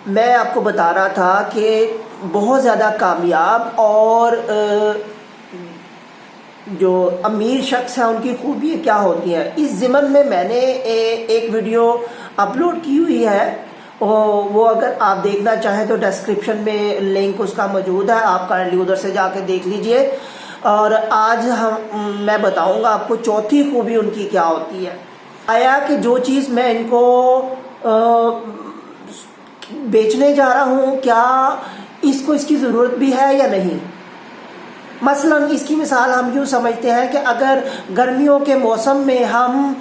میں آپ کو بتا رہا تھا کہ بہت زیادہ کامیاب اور جو امیر شخص ہیں ان کی خوبیاں کیا ہوتی ہیں، اس ضمن میں میں نے ایک ویڈیو اپلوڈ کی ہوئی ہے، وہ اگر آپ دیکھنا چاہیں تو ڈسکرپشن میں لنک اس کا موجود ہے، آپ کائنڈلی ادھر سے جا کے دیکھ لیجئے۔ اور آج میں بتاؤں گا آپ کو چوتھی خوبی ان کی کیا ہوتی ہے۔ آیا کہ جو چیز میں ان کو بیچنے جا رہا ہوں کیا اس کو اس کی ضرورت بھی ہے یا نہیں۔ مثلا اس کی مثال ہم یوں سمجھتے ہیں کہ اگر گرمیوں کے موسم میں ہم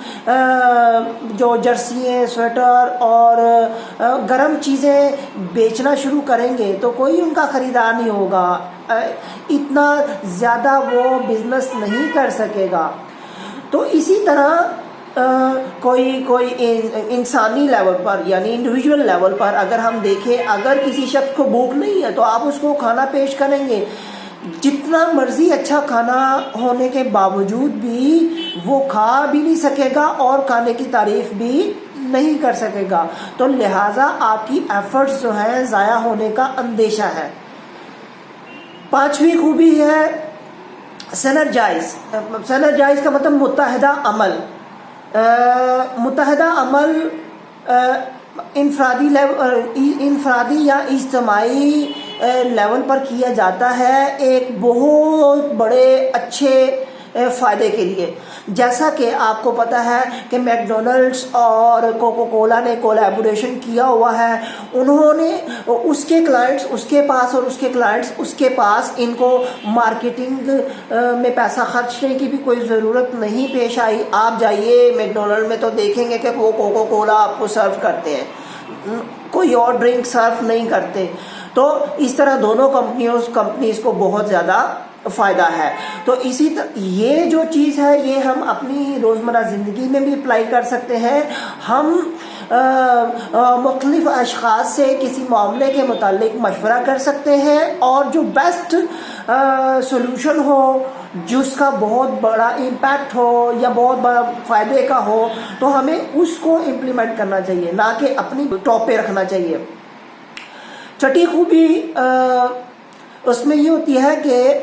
جو جرسییں، سویٹر اور گرم چیزیں بیچنا شروع کریں گے تو کوئی ان کا خریدار نہیں ہوگا، اتنا زیادہ وہ بزنس نہیں کر سکے گا۔ تو اسی طرح کوئی انسانی لیول پر یعنی انڈیویجول لیول پر اگر ہم دیکھیں، اگر کسی شخص کو بھوک نہیں ہے تو آپ اس کو کھانا پیش کریں گے، جتنا مرضی اچھا کھانا ہونے کے باوجود بھی وہ کھا بھی نہیں سکے گا اور کھانے کی تعریف بھی نہیں کر سکے گا، تو لہٰذا آپ کی ایفرٹس جو ہیں ضائع ہونے کا اندیشہ ہے۔ پانچویں خوبی ہے سینرجائز۔ سینرجائز کا مطلب متحدہ عمل۔ متحدہ عمل انفرادی یا اجتماعی لیول پر کیا جاتا ہے ایک بہت بڑے اچھے فائدے کے لیے۔ جیسا کہ آپ کو پتہ ہے کہ میک ڈونلڈس اور کوکو کولا نے کولیبوریشن کیا ہوا ہے، انہوں نے اس کے کلائنٹس اس کے پاس اور اس کے کلائنٹس اس کے پاس، ان کو مارکیٹنگ میں پیسہ خرچ کرنے کی بھی کوئی ضرورت نہیں پیش آئی۔ آپ جائیے میک ڈونلڈ میں تو دیکھیں گے کہ وہ کوکو کولا آپ کو سرو کرتے ہیں، کوئی اور ڈرنک سرو نہیں کرتے۔ تو اس طرح دونوں کمپنیز کو بہت زیادہ فائدہ ہے۔ تو اسی طرح یہ جو چیز ہے یہ ہم اپنی روزمرہ زندگی میں بھی اپلائی کر سکتے ہیں۔ ہم مختلف اشخاص سے کسی معاملے کے متعلق مشورہ کر سکتے ہیں اور جو بیسٹ سولوشن ہو، جس کا بہت بڑا امپیکٹ ہو یا بہت بڑا فائدے کا ہو، تو ہمیں اس کو امپلیمنٹ کرنا چاہیے، نہ کہ اپنی ٹاپ پہ رکھنا چاہیے۔ چھٹی خوبی اس میں یہ ہوتی ہے کہ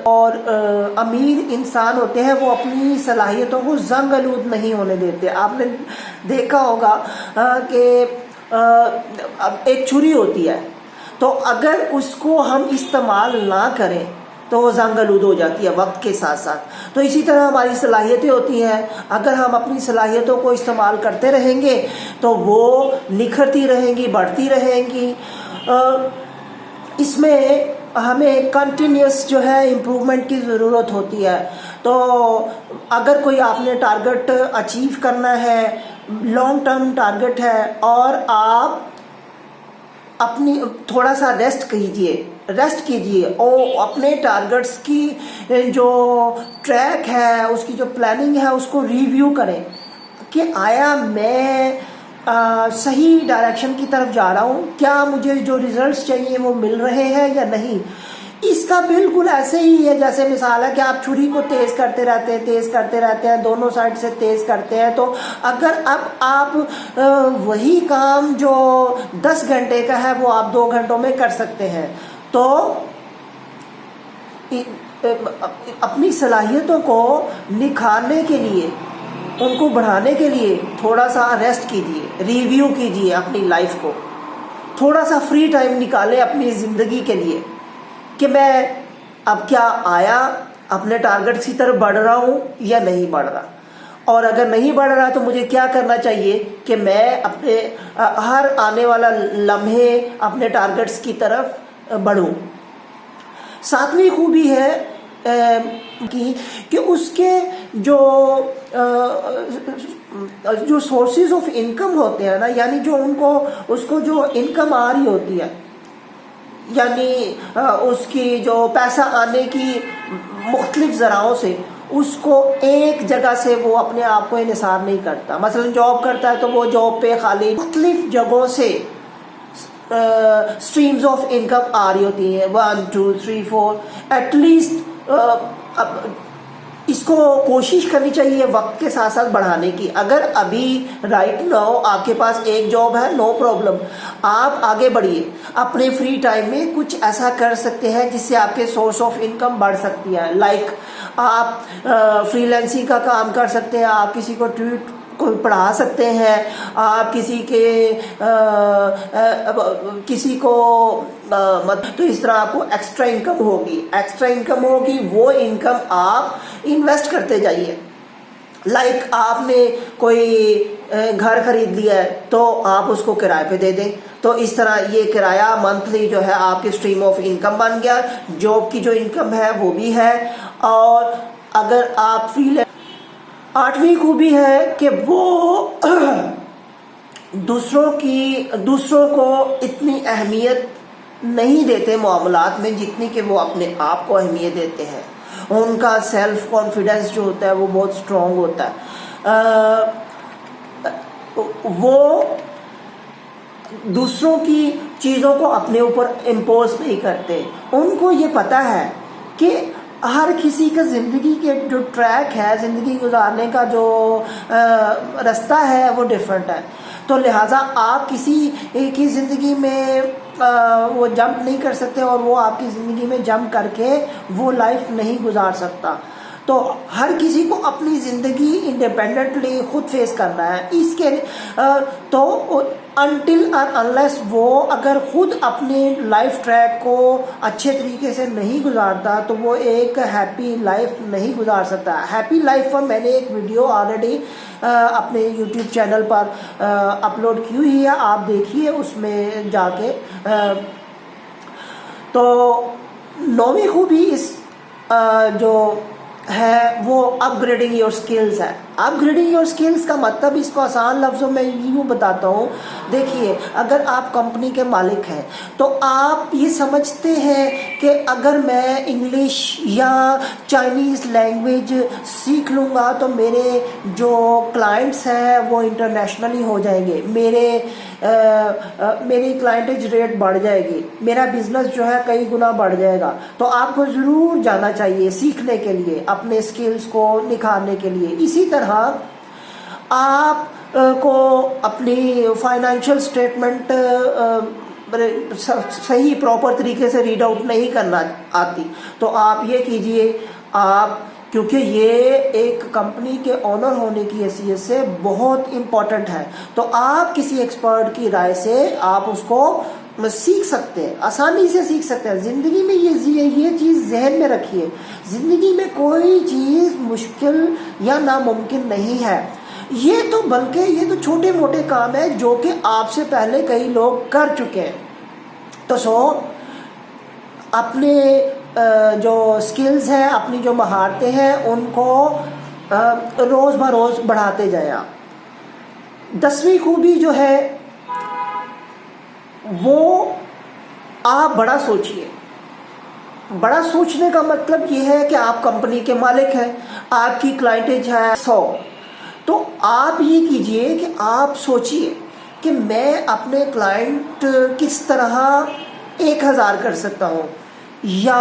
اور امیر انسان ہوتے ہیں وہ اپنی صلاحیتوں کو زنگ آلود نہیں ہونے دیتے۔ آپ نے دیکھا ہوگا کہ ایک چھری ہوتی ہے تو اگر اس کو ہم استعمال نہ کریں تو وہ زنگ آلود ہو جاتی ہے وقت کے ساتھ ساتھ۔ تو اسی طرح ہماری صلاحیتیں ہوتی ہیں، اگر ہم اپنی صلاحیتوں کو استعمال کرتے رہیں گے تو وہ نکھرتی رہیں گی، بڑھتی رہیں گی۔ اس میں ہمیں کنٹینیوس جو ہے امپرومنٹ کی ضرورت ہوتی ہے۔ تو اگر کوئی آپ نے ٹارگٹ اچیو کرنا ہے، لانگ ٹرم ٹارگٹ ہے، اور آپ اپنی تھوڑا سا ریسٹ کیجئے اور اپنے ٹارگٹس کی جو ٹریک ہے، اس کی جو پلاننگ ہے، اس کو ریویو کریں کہ آیا میں صحیح ڈائریکشن کی طرف جا رہا ہوں، کیا مجھے جو ریزلٹس چاہیے وہ مل رہے ہیں یا نہیں۔ اس کا بالکل ایسے ہی ہے جیسے مثال ہے کہ آپ چھری کو تیز کرتے رہتے ہیں، دونوں سائڈ سے تیز کرتے ہیں، تو اگر اب آپ وہی کام جو 10 گھنٹے کا ہے وہ آپ 2 گھنٹوں میں کر سکتے ہیں، تو اپنی صلاحیتوں کو نکھارنے کے لیے، ان کو بڑھانے کے لیے تھوڑا سا ریسٹ کیجیے، ریویو کیجیے اپنی لائف کو، تھوڑا سا فری ٹائم نکالیں اپنی زندگی کے لیے کہ میں اب کیا آیا اپنے ٹارگٹ کی طرف بڑھ رہا ہوں یا نہیں بڑھ رہا، اور اگر نہیں بڑھ رہا تو مجھے کیا کرنا چاہیے کہ میں اپنے ہر آنے والا لمحے اپنے ٹارگٹس کی طرف بڑھوں۔ 7ویں خوبی ہے کہ اس کے جو سورسز آف انکم ہوتے ہیں نا، یعنی جو اس کو جو انکم آ رہی ہوتی ہے، یعنی اس کی جو پیسہ آنے کی مختلف ذرائعوں سے، اس کو ایک جگہ سے وہ اپنے آپ کو انحصار نہیں کرتا۔ مثلا جاب کرتا ہے تو وہ جاب پہ خالی مختلف جگہوں سے اسٹریمز آف انکم آ رہی ہوتی ہیں، 1 2 3 4 ایٹ لیسٹ اس کو کوشش کرنی چاہیے وقت کے ساتھ ساتھ بڑھانے کی. اگر ابھی رائٹ ناؤ آپ کے پاس ایک جاب ہے, نو پرابلم, آپ آگے بڑھیے. اپنے فری ٹائم میں کچھ ایسا کر سکتے ہیں جس سے آپ کے سورس آف انکم بڑھ سکتی ہے. لائک آپ فری لینسنگ کا کام کر سکتے ہیں, آپ کسی کو ٹویٹ کو پڑھا سکتے ہیں, آپ کسی کو تو اس طرح آپ کو ایکسٹرا انکم ہوگی. وہ انکم آپ انویسٹ کرتے جائیے. لائک آپ نے کوئی گھر خرید لیا ہے تو آپ اس کو کرائے پہ دے دیں, تو اس طرح یہ کرایہ منتھلی جو ہے آپ کی اسٹریم آف انکم بن گیا. جاب کی جو انکم ہے وہ بھی ہے. اور اگر آپ فری 8ویں خوبی ہے کہ وہ دوسروں کو اتنی اہمیت نہیں دیتے معاملات میں جتنی کہ وہ اپنے آپ کو اہمیت دیتے ہیں. ان کا سیلف کانفیڈنس جو ہوتا ہے وہ بہت اسٹرانگ ہوتا ہے. وہ دوسروں کی چیزوں کو اپنے اوپر امپوز نہیں کرتے. ان کو یہ پتہ ہے کہ ہر کسی کا زندگی کے جو ٹریک ہے, زندگی گزارنے کا جو راستہ ہے وہ ڈیفرنٹ ہے. تو لہٰذا آپ کسی کی زندگی میں وہ جمپ نہیں کر سکتے اور وہ آپ کی زندگی میں جمپ کر کے وہ لائف نہیں گزار سکتا. تو ہر کسی کو اپنی زندگی انڈیپینڈنٹلی خود فیس کرنا ہے. اس کے تو انٹل اور انلیس وہ اگر خود اپنی لائف ٹریک کو اچھے طریقے سے نہیں گزارتا تو وہ ایک ہیپی لائف نہیں گزار سکتا. ہیپی لائف پر میں نے ایک ویڈیو آلریڈی اپنے یوٹیوب چینل پر اپلوڈ کی ہوئی ہے, آپ دیکھیے اس میں جا کے. تو 9ویں خوبی اس جو ہے وہ اپ گریڈنگ یور اسکلز ہے. اپ گریڈنگ یور اسکلز کا مطلب اس کو آسان لفظوں میں یوں بتاتا ہوں. دیکھیے, اگر آپ کمپنی کے مالک ہیں تو آپ یہ سمجھتے ہیں کہ اگر میں انگلش یا چائنیز لینگویج سیکھ لوں گا تو میرے جو کلائنٹس ہیں وہ انٹرنیشنلی ہو جائیں گے, میری کلائنٹیج ریٹ بڑھ جائے گی, میرا بزنس جو ہے کئی گنا بڑھ جائے گا. تو آپ کو ضرور جانا چاہیے سیکھنے کے لیے, اپنے اسکلز کو نکھارنے کے لیے. اسی طرح آپ کو اپنی فائنینشیل اسٹیٹمنٹ صحیح پراپر طریقے سے ریڈ آؤٹ نہیں کرنا آتی تو آپ یہ کیجئے, آپ کیونکہ یہ ایک کمپنی کے آنر ہونے کی حیثیت سے بہت امپورٹنٹ ہے, تو آپ کسی ایکسپرٹ کی رائے سے آپ اس کو سیکھ سکتے ہیں, آسانی سے سیکھ سکتے ہیں. زندگی میں یہ چیز ذہن میں رکھیے, زندگی میں کوئی چیز مشکل یا ناممکن نہیں ہے. یہ تو بلکہ یہ تو چھوٹے موٹے کام ہیں جو کہ آپ سے پہلے کئی لوگ کر چکے ہیں. تو اپنے جو سکلز ہیں, اپنی جو مہارتیں ہیں, ان کو روز بروز بڑھاتے جائیں. 10ویں خوبی جو ہے وہ آپ بڑا سوچئے. بڑا سوچنے کا مطلب یہ ہے کہ آپ کمپنی کے مالک ہیں, آپ کی کلائنٹیج ہے 100, تو آپ یہ کیجئے کہ آپ سوچئے کہ میں اپنے کلائنٹ کس طرح 1000 کر سکتا ہوں یا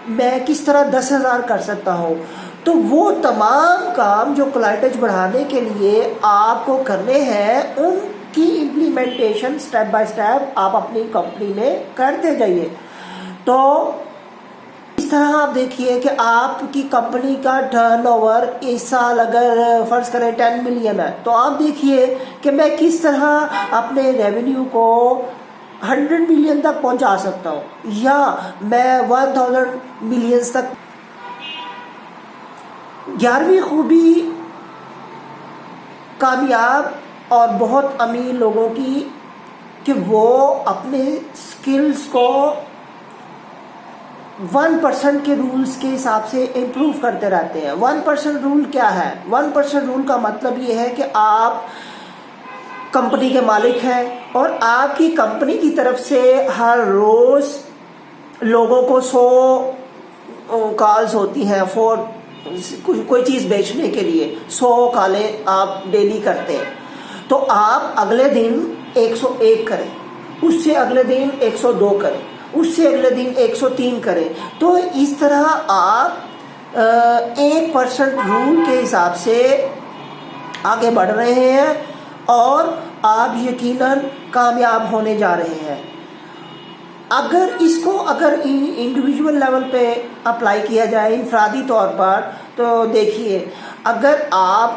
میں کس طرح 10,000 کر سکتا ہوں. تو وہ تمام کام جو کلائنٹیج بڑھانے کے لیے آپ کو کرنے ہیں ان کی امپلیمنٹیشن سٹیپ بائی سٹیپ آپ اپنی کمپنی میں کرتے جائیے. تو اس طرح آپ دیکھیے کہ آپ کی کمپنی کا ٹرن اوور اس سال اگر فرض کریں 10 ملین ہے, تو آپ دیکھیے کہ میں کس طرح اپنے ریونیو کو 100 ملین تک پہنچا سکتا ہوں یا میں 1000 ملینز تک. 11ویں خوبی کامیاب اور بہت امیر لوگوں کی کہ وہ اپنے سکلز کو 1% کے رولز کے حساب سے امپروو کرتے رہتے ہیں. 1% رول کیا ہے؟ 1% رول کا مطلب یہ ہے کہ آپ کمپنی کے مالک ہیں اور آپ کی کمپنی کی طرف سے ہر روز لوگوں کو 100 کالز ہوتی ہیں کوئی چیز بیچنے کے لیے, 100 کالیں آپ ڈیلی کرتے ہیں. تو آپ اگلے دن 101 کریں, اس سے اگلے دن 102 کریں, اس سے اگلے دن 103 کریں. تو اس طرح آپ 1% رول کے حساب سے آگے بڑھ رہے ہیں اور آپ یقیناً کامیاب ہونے جا رہے ہیں۔ اگر اس کو انڈیویجول لیول پہ اپلائی کیا جائے، انفرادی طور پر، تو دیکھیے اگر آپ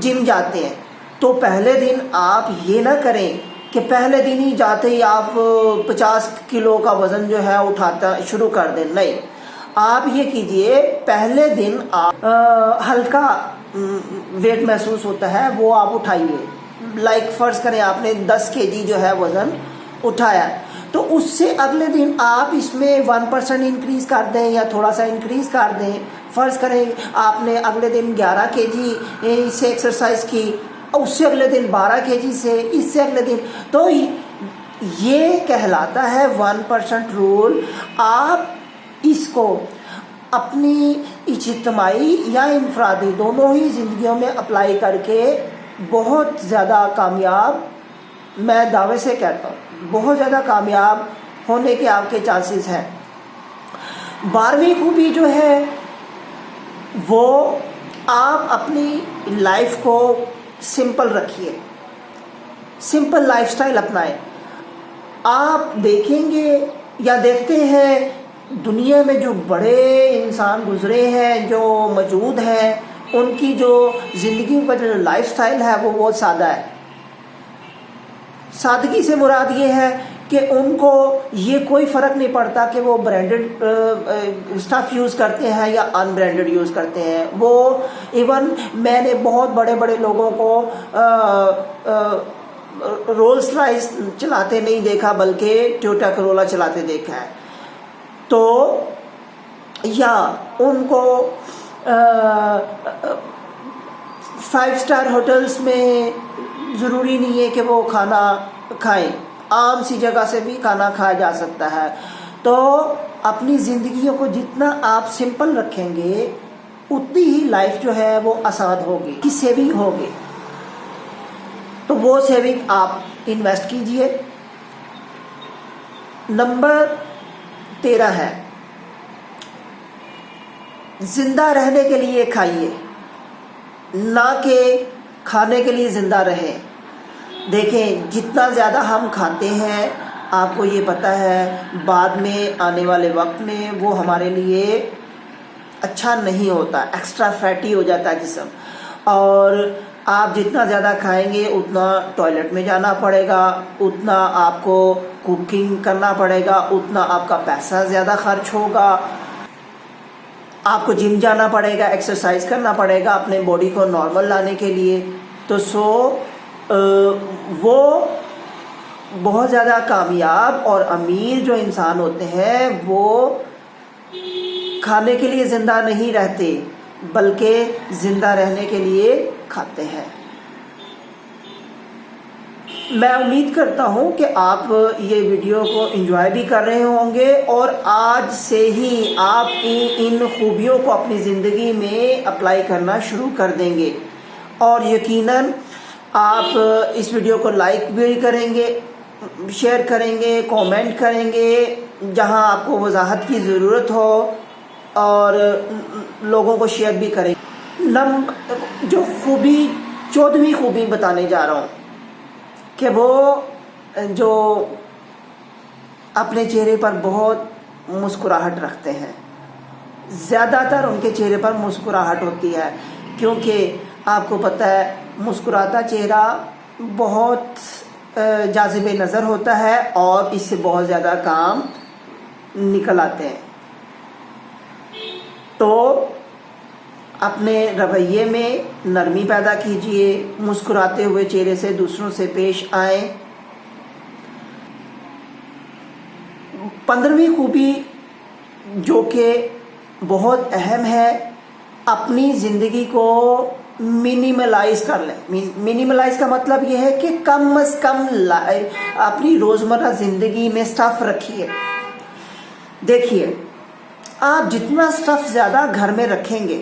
جم جاتے ہیں تو پہلے دن آپ یہ نہ کریں کہ پہلے دن ہی جاتے ہی آپ 50 کلو کا وزن جو ہے اٹھاتا شروع کر دیں، نہیں، آپ یہ کیجئے پہلے دن آپ ہلکا ویٹ محسوس ہوتا ہے وہ آپ اٹھائیے، لائک فرض کریں آپ نے 10 kg جو ہے وزن اٹھایا، تو اس سے اگلے دن آپ اس میں 1% انکریز کر دیں یا تھوڑا سا انکریز کر دیں۔ فرض کریں آپ نے اگلے دن 11 kg سے ایکسرسائز کی، اس سے اگلے دن 12 kg سے، اس سے اگلے دن، تو یہ کہلاتا ہے 1% رول۔ آپ اس کو اپنی اجتماعی یا انفرادی دونوں ہی زندگیوں میں اپلائی کر کے بہت زیادہ کامیاب، میں دعوے سے کہتا ہوں بہت زیادہ کامیاب ہونے کے آپ کے چانسز ہیں۔ 12ویں خوبی جو ہے وہ آپ اپنی لائف کو سمپل رکھیے، سمپل لائف سٹائل اپنائیں۔ آپ دیکھیں گے یا دیکھتے ہیں دنیا میں جو بڑے انسان گزرے ہیں، جو موجود ہیں، ان کی جو زندگی کا جو لائف سٹائل ہے وہ بہت سادہ ہے۔ سادگی سے مراد یہ ہے کہ ان کو یہ کوئی فرق نہیں پڑتا کہ وہ برانڈڈ اسٹف یوز کرتے ہیں یا ان برانڈڈ یوز کرتے ہیں۔ وہ ایون میں نے بہت بڑے بڑے لوگوں کو رولس رائس چلاتے نہیں دیکھا بلکہ ٹویوٹا کرولا چلاتے دیکھا ہے، تو یا ان کو 5 اسٹار ہوٹلس میں ضروری نہیں ہے کہ وہ کھانا کھائیں، عام سی جگہ سے بھی کھانا کھایا جا سکتا ہے۔ تو اپنی زندگیوں کو جتنا آپ سمپل رکھیں گے اتنی ہی لائف جو ہے وہ آسان ہوگی، کی سیونگ ہوگی، تو وہ سیونگ آپ انویسٹ کیجئے۔ نمبر 13 ہے زندہ رہنے کے لیے کھائیے، نہ کہ کھانے کے لیے زندہ رہیں۔ دیکھیں جتنا زیادہ ہم کھاتے ہیں آپ کو یہ پتہ ہے بعد میں آنے والے وقت میں وہ ہمارے لیے اچھا نہیں ہوتا، ایکسٹرا فیٹی ہو جاتا ہے جسم، اور آپ جتنا زیادہ کھائیں گے اتنا ٹوائلٹ میں جانا پڑے گا، اتنا آپ کو کوکنگ کرنا پڑے گا، اتنا آپ کا پیسہ زیادہ خرچ ہوگا، آپ کو جم جانا پڑے گا، ایکسرسائز کرنا پڑے گا اپنے باڈی کو نارمل لانے کے لیے۔ تو وہ بہت زیادہ کامیاب اور امیر جو انسان ہوتے ہیں وہ کھانے کے لیے زندہ نہیں رہتے بلکہ زندہ رہنے کے لیے کھاتے ہیں۔ میں امید کرتا ہوں کہ آپ یہ ویڈیو کو انجوائے بھی کر رہے ہوں گے اور آج سے ہی آپ ان خوبیوں کو اپنی زندگی میں اپلائی کرنا شروع کر دیں گے، اور یقیناً آپ اس ویڈیو کو لائک بھی کریں گے، شیئر کریں گے، کومنٹ کریں گے جہاں آپ کو وضاحت کی ضرورت ہو، اور لوگوں کو شیئر بھی کریں گے۔ جو خوبی 14ویں خوبی بتانے جا رہا ہوں کہ وہ جو اپنے چہرے پر بہت مسکراہٹ رکھتے ہیں، زیادہ تر ان کے چہرے پر مسکراہٹ ہوتی ہے، کیونکہ آپ کو پتہ ہے مسکراتا چہرہ بہت جاذب نظر ہوتا ہے اور اس سے بہت زیادہ کام نکل آتے ہیں۔ تو اپنے رویے میں نرمی پیدا کیجئے، مسکراتے ہوئے چہرے سے دوسروں سے پیش آئیں۔ 15ویں خوبی جو کہ بہت اہم ہے، اپنی زندگی کو منیملائز کر لیں۔ منیملائز کا مطلب یہ ہے کہ کم از کم اپنی روزمرہ زندگی میں سٹف رکھیے۔ دیکھیے آپ جتنا سٹف زیادہ گھر میں رکھیں گے،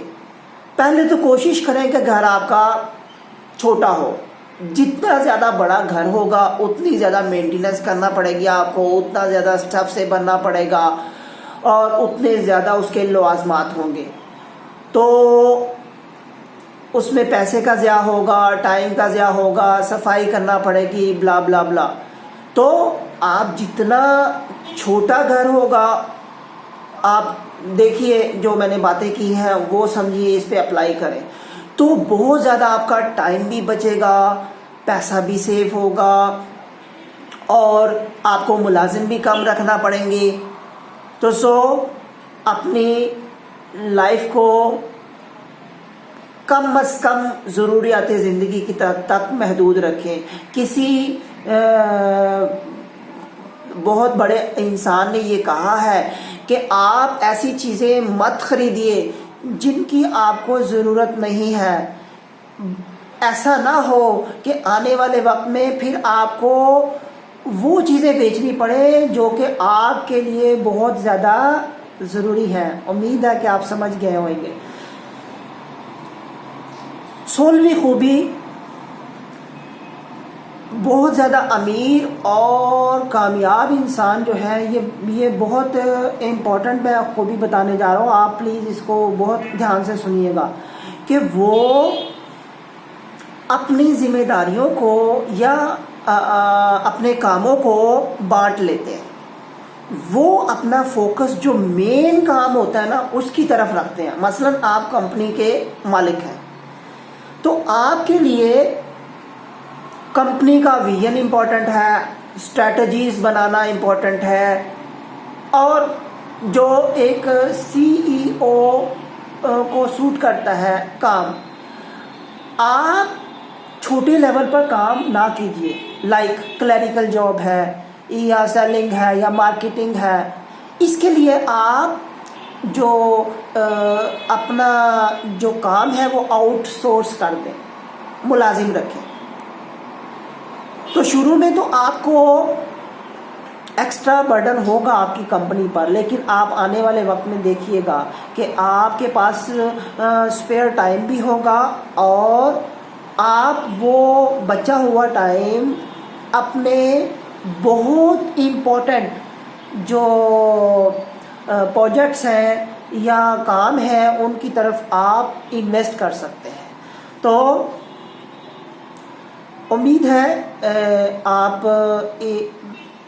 پہلے تو کوشش کریں کہ گھر آپ کا چھوٹا ہو، جتنا زیادہ بڑا گھر ہوگا اتنی زیادہ مینٹیننس کرنا پڑے گی آپ کو، اتنا زیادہ سٹف سے بھرنا پڑے گا اور اتنے زیادہ اس کے لوازمات ہوں گے۔ تو اس میں پیسے کا ضیاع ہوگا، ٹائم کا ضیاع ہوگا، صفائی کرنا پڑے گی، بلا بلا بلا. تو آپ جتنا چھوٹا گھر ہوگا، آپ دیکھیے جو میں نے باتیں کی ہیں وہ سمجھیے، اس پہ اپلائی کریں تو بہت زیادہ آپ کا ٹائم بھی بچے گا، پیسہ بھی سیو ہوگا، اور آپ کو ملازم بھی کم رکھنا پڑیں گے. تو اپنی لائف کو کم از کم ضروریات زندگی کی تک محدود رکھیں. کسی بہت بڑے انسان نے یہ کہا ہے کہ آپ ایسی چیزیں مت خریدیے جن کی آپ کو ضرورت نہیں ہے. ایسا نہ ہو کہ آنے والے وقت میں پھر آپ کو وہ چیزیں بیچنی پڑے جو کہ آپ کے لیے بہت زیادہ ضروری ہے. امید ہے کہ آپ سمجھ گئے ہوئیں گے. 16ویں خوبی، بہت زیادہ امیر اور کامیاب انسان جو ہے، یہ بہت امپورٹنٹ میں خوبی بتانے جا رہا ہوں، آپ پلیز اس کو بہت دھیان سے سنیے گا، کہ وہ اپنی ذمہ داریوں کو یا اپنے کاموں کو بانٹ لیتے ہیں. وہ اپنا فوکس جو مین کام ہوتا ہے نا اس کی طرف رکھتے ہیں. مثلا آپ کمپنی کے مالک ہیں تو آپ کے لیے کمپنی کا ویژن امپورٹنٹ ہے، اسٹریٹجیز بنانا امپورٹنٹ ہے، اور جو ایک CEO کو سوٹ کرتا ہے کام. آپ چھوٹے لیول پر کام نہ کیجیے، لائک کلیریکل جاب ہے یا سیلنگ ہے یا مارکیٹنگ ہے. اس کے لیے آپ جو اپنا جو کام ہے وہ آؤٹ سورس کر دیں، ملازم رکھیں. تو شروع میں تو آپ کو ایکسٹرا برڈن ہوگا آپ کی کمپنی پر، لیکن آپ آنے والے وقت میں دیکھیے گا کہ آپ کے پاس اسپیئر ٹائم بھی ہوگا، اور آپ وہ بچا ہوا ٹائم اپنے بہت امپورٹنٹ جو پروجیکٹس ہیں یا کام ہیں ان کی طرف آپ انویسٹ کر سکتے ہیں. تو امید ہے آپ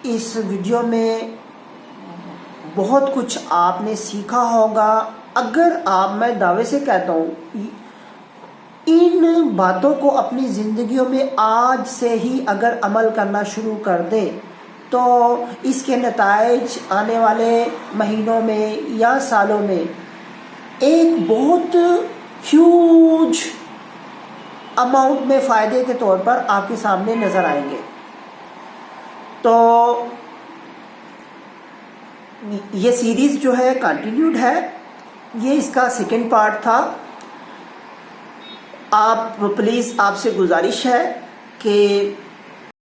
اس ویڈیو میں بہت کچھ آپ نے سیکھا ہوگا. اگر میں دعوے سے کہتا ہوں ان باتوں کو اپنی زندگیوں میں آج سے ہی اگر عمل کرنا شروع کر دیں تو اس کے نتائج آنے والے مہینوں میں یا سالوں میں ایک بہت ہیوج اماؤنٹ میں فائدے کے طور پر آپ کے سامنے نظر آئیں گے. تو یہ سیریز جو ہے کنٹینیوڈ ہے، یہ اس کا سیکنڈ پارٹ تھا. آپ پلیز، آپ سے گزارش ہے کہ